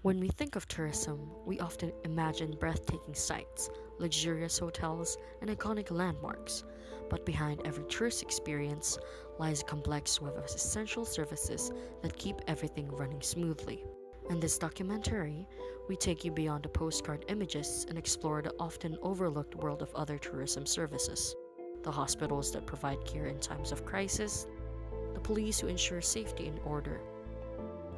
When we think of tourism, we often imagine breathtaking sights, luxurious hotels, and iconic landmarks. But behind every tourist experience lies a complex web of essential services that keep everything running smoothly. In this documentary, we take you beyond the postcard images and explore the often overlooked world of other tourism services. The hospitals that provide care in times of crisis, the police who ensure safety and order,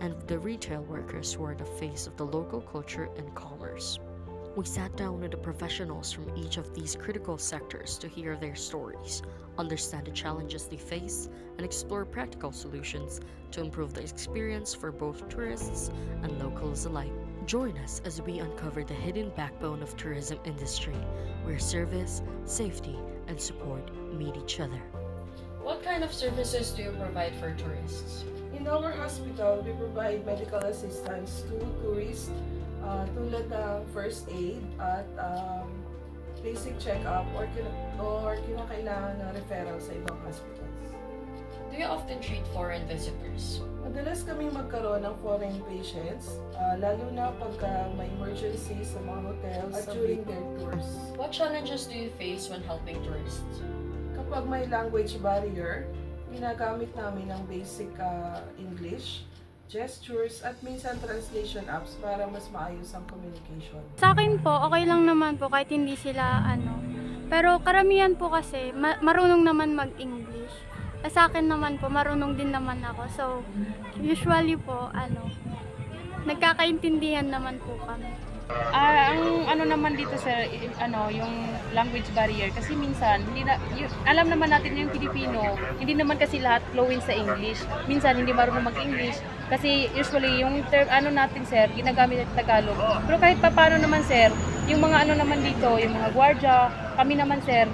and the retail workers who are the face of the local culture and commerce. We sat down with the professionals from each of these critical sectors to hear their stories, understand the challenges they face, and explore practical solutions to improve the experience for both tourists and locals alike. Join us as we uncover the hidden backbone of tourism industry, where service, safety, and support meet each other. What kind of services do you provide for tourists? In our hospital, we provide medical assistance to tourists tulad ng first aid at basic check-up or kinakailangan ng referral sa ibang hospitals. Do you often treat foreign visitors? Madalas kami magkaroon ng foreign patients, lalo na pagka may emergency sa mga hotels at during their tours. What challenges do you face when helping tourists? Kapag may language barrier, ginagamit namin ng basic English, gestures, at minsan translation apps para mas maayos ang communication. Sa akin po, okay lang naman po kahit hindi sila Pero karamihan po kasi marunong naman mag-English. Sa akin naman po, marunong din naman ako. So, usually po, nagkakaintindihan naman po kami. Ang naman dito sir, yung language barrier kasi minsan alam naman natin yung Pilipino, hindi naman kasi lahat fluent sa English. Minsan hindi marunong mag-English kasi usually yung term natin sir, ginagamit ng Tagalog. Pero kahit paano naman sir, yung mga naman dito, yung mga gwardiya, kami naman sir,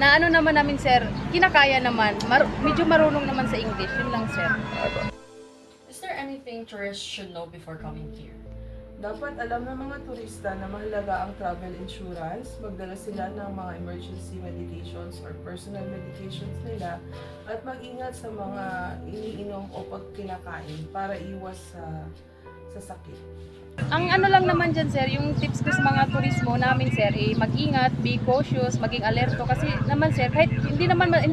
na naman namin sir, kinakaya naman, medyo marunong naman sa English, yun lang sir. Is there anything tourists should know before coming here? Dapat alam ng mga turista na mahalaga ang travel insurance, magdala sila ng mga emergency medications or personal medications nila, at mag-ingat sa mga iniinom o pag kinakain para iwas sa sakit. Ang lang naman dyan sir, yung tips ko sa mga turismo namin sir, mag-ingat, be cautious, maging alerto kasi naman sir, kahit hindi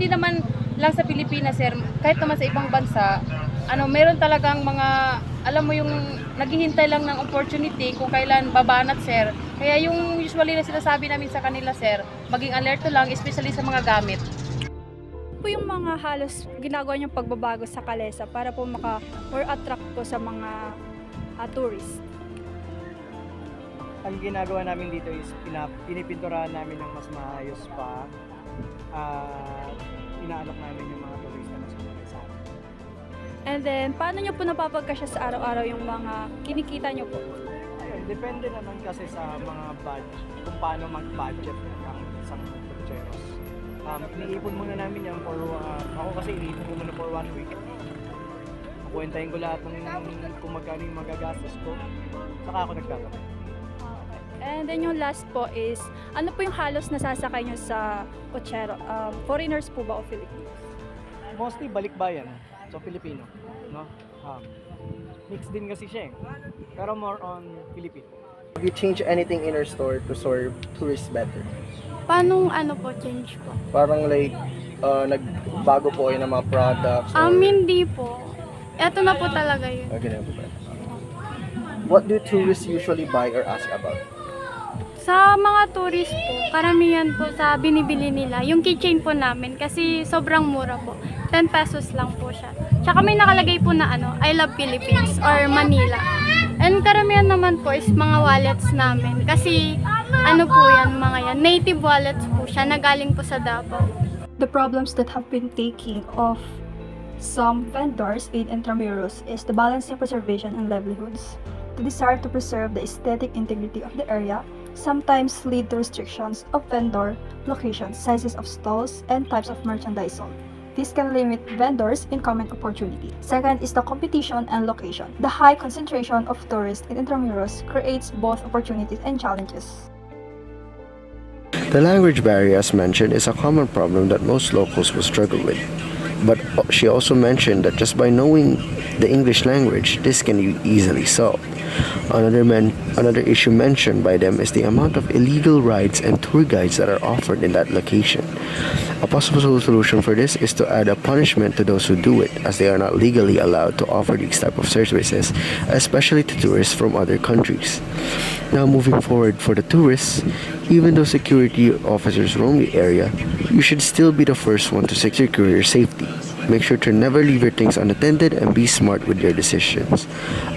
naman lang sa Pilipinas sir, kahit naman sa ibang bansa, meron talagang mga, alam mo yung naghihintay lang ng opportunity kung kailan babanat sir. Kaya yung usually na sinasabi namin sa kanila sir, maging alerto lang, especially sa mga gamit. Po yung mga halos ginagawa niyong pagbabago sa Calesa para po more attract po sa mga tourists. Ang ginagawa namin dito is pinipinturahan namin ng mas maayos pa. Inaalok namin yung mga turista na sumusunod sa amin. And then, paano niyo po napapagkasya sa araw-araw yung mga kinikita niyo po? Ayun, depende naman kasi sa mga budget, kung paano mag-budget ng isang Putcheros. Iniipon muna namin yan for, ako kasi iniipon ko muna for 1 week. Kukwentahin ko lahat ng kung magkano yung magagastos ko, saka ako nagtatamay. And then yung last po is, ano po yung halos nasasakay niyo sa Puchero? Foreigners po ba o Filipinos? Mostly balikbayan, so Filipino, no? Mix din kasi siya eh, pero more on Filipino. Have you changed anything in our store to serve tourists better? Paano po change po? Parang like, nagbago po kayo ng mga products? Hindi po. Eto na po talaga yun. Okay na po ba? What do tourists usually buy or ask about? Sa mga tourist po, karamihan po sa binibili nila, yung keychain po namin kasi sobrang mura po. 10 pesos lang po siya. Tsaka may nakalagay po na I love Philippines or Manila. And karamihan naman po is mga wallets namin kasi po yan, mga yan, native wallets po siya na galing po sa Davao. The problems that have been taking of some vendors in Intramuros is the balancing preservation and livelihoods. The desire to preserve the aesthetic integrity of the area sometimes lead to restrictions of vendor locations, sizes of stalls, and types of merchandise sold. This can limit vendors' income opportunity. Second is the competition and location. The high concentration of tourists in Intramuros creates both opportunities and challenges. The language barrier, as mentioned, is a common problem that most locals will struggle with. But she also mentioned that just by knowing the English language, this can be easily solved. Another issue mentioned by them is the amount of illegal rides and tour guides that are offered in that location. A possible solution for this is to add a punishment to those who do it, as they are not legally allowed to offer these type of services, especially to tourists from other countries. Now moving forward for the tourists, even though security officers roam the area, you should still be the first one to secure your safety. Make sure to never leave your things unattended and be smart with your decisions.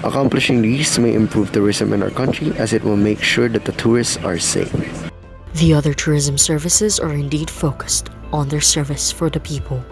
Accomplishing these may improve tourism in our country, as it will make sure that the tourists are safe. The other tourism services are indeed focused on their service for the people.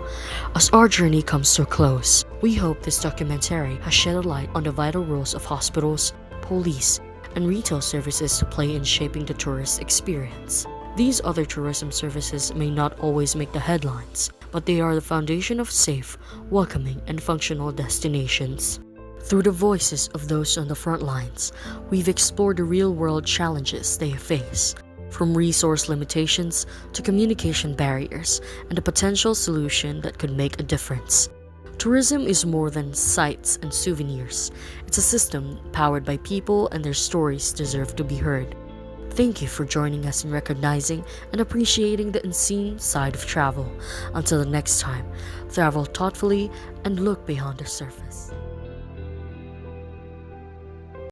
As our journey comes to a close, we hope this documentary has shed a light on the vital roles of hospitals, police, and retail services to play in shaping the tourist experience. These other tourism services may not always make the headlines, but they are the foundation of safe, welcoming, and functional destinations. Through the voices of those on the front lines, we've explored the real-world challenges they face, from resource limitations to communication barriers, and a potential solution that could make a difference. Tourism is more than sights and souvenirs. It's a system powered by people, and their stories deserve to be heard. Thank you for joining us in recognizing and appreciating the unseen side of travel. Until the next time, travel thoughtfully and look beyond the surface.